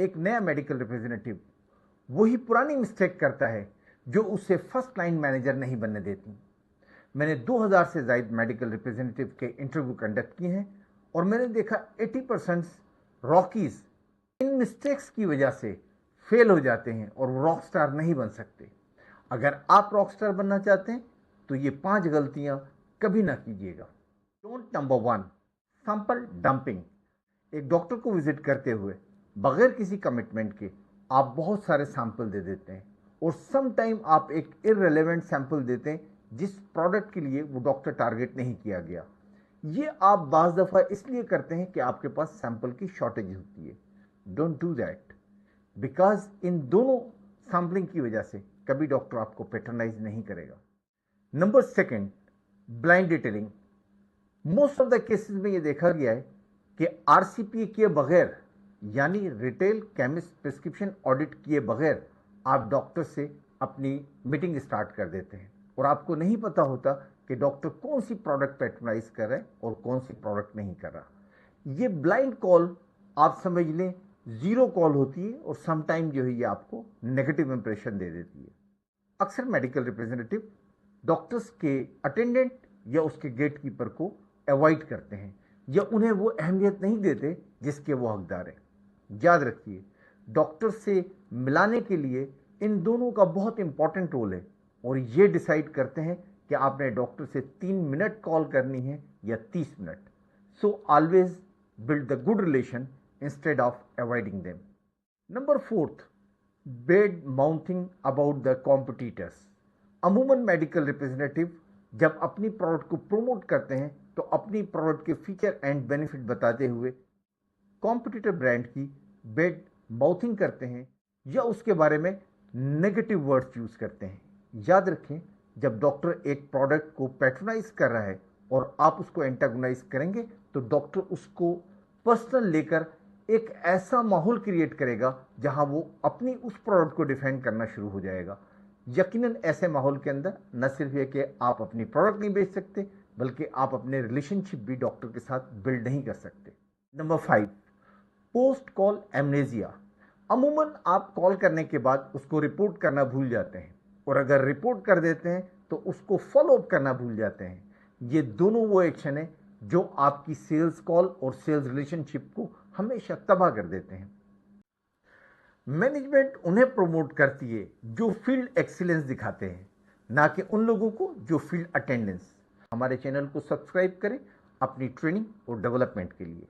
एक नया medical representative वही पुरानी मिस्टेक करता है जो उसे फर्स्ट लाइन मैनेजर नहीं बनने देती। मैंने 2000 से ज़ायद मेडिकल रिप्रेजेंटेटिव के इंटरव्यू कंडक्ट किए हैं और मैंने देखा 80% रॉकीज इन मिस्टेक्स की वजह से फेल हो जाते हैं और वो रॉक स्टार नहीं बन सकते। अगर आप रॉक स्टार बनना चाहते हैं तो ये 5 गलतियां कभी ना कीजिएगा। Don't number 1, sample dumping. एक डॉक्टर को विजिट करते हुए बगैर किसी कमिटमेंट के आप बहुत सारे सैंपल दे देते हैं और सम टाइम आप एक इररिलेवेंट सैंपल देते हैं जिस प्रोडक्ट के लिए वो डॉक्टर टारगेट नहीं किया गया। ये आप बाज़ दफ़ा इसलिए करते हैं कि आपके पास सैंपल की शॉर्टेज होती है। Don't do that, because in दोनों सैम्पलिंग की वजह से कभी डॉक्टर आपको पैटर्नाइज नहीं करेगा। Number second, blind detailing. Most of the cases में ये देखा गया है कि आरसीपी किए बगैर यानी रिटेल केमिस्ट प्रिस्क्रिप्शन ऑडिट किए बगैर आप डॉक्टर से अपनी मीटिंग स्टार्ट कर देते हैं और आपको नहीं पता होता कि डॉक्टर कौन सी प्रोडक्ट पैटर्नाइज कर रहा है और कौन सी प्रोडक्ट नहीं कर रहा। ये ब्लाइंड कॉल आप समझ लें जीरो कॉल होती है और समटाइम जो है ये आपको नेगेटिव इंप्रेशन दे देती है। अक्सर मेडिकल रिप्रेजेंटेटिव डॉक्टर्स के अटेंडेंट या उसके गेट कीपर को अवॉइड करते हैं या उन्हें वो अहमियत नहीं देते जिसके वो हकदार हैं। याद रखिए, डॉक्टर से मिलाने के लिए इन दोनों का बहुत इंपॉर्टेंट रोल है और ये डिसाइड करते हैं कि आपने डॉक्टर से 3 मिनट कॉल करनी है या 30 minute. So always build the good relation instead of avoiding them. Number 4, bed mouthing about the competitors. अमूमन मेडिकल रिप्रेजेंटेटिव जब अपनी प्रोडक्ट को प्रमोट करते हैं तो अपनी प्रोडक्ट के फीचर एंड बेनिफिट बताते हुए कॉम्पिटिटर ब्रांड की बेड माउथिंग करते हैं या उसके बारे में नेगेटिव वर्ड्स यूज करते हैं। याद रखें, जब डॉक्टर एक प्रोडक्ट को पैट्रोनाइज कर रहा है और आप उसको एंटागोनाइज करेंगे तो डॉक्टर उसको पर्सनल लेकर एक ऐसा माहौल क्रिएट करेगा जहां वो अपनी उस प्रोडक्ट को डिफेंड करना शुरू हो जाएगा। यकीनन ऐसे माहौल के अंदर न सिर्फ ये कि आप अपनी प्रोडक्ट नहीं बेच सकते बल्कि आप अपने रिलेशनशिप भी डॉक्टर के साथ बिल्ड नहीं कर सकते। Number 5, post call amnesia. अमूमन आप कॉल करने के बाद उसको रिपोर्ट करना भूल जाते हैं और अगर रिपोर्ट कर देते हैं तो उसको फॉलो अप करना भूल जाते हैं। ये दोनों वो एक्शन है जो आपकी सेल्स कॉल और सेल्स रिलेशनशिप को हमेशा तबाह कर देते हैं। मैनेजमेंट उन्हें प्रमोट करती है जो फील्ड एक्सीलेंस दिखाते हैं, ना कि उन लोगों को जो फील्ड अटेंडेंस। हमारे चैनल को सब्सक्राइब करें अपनी ट्रेनिंग और डेवलपमेंट के लिए।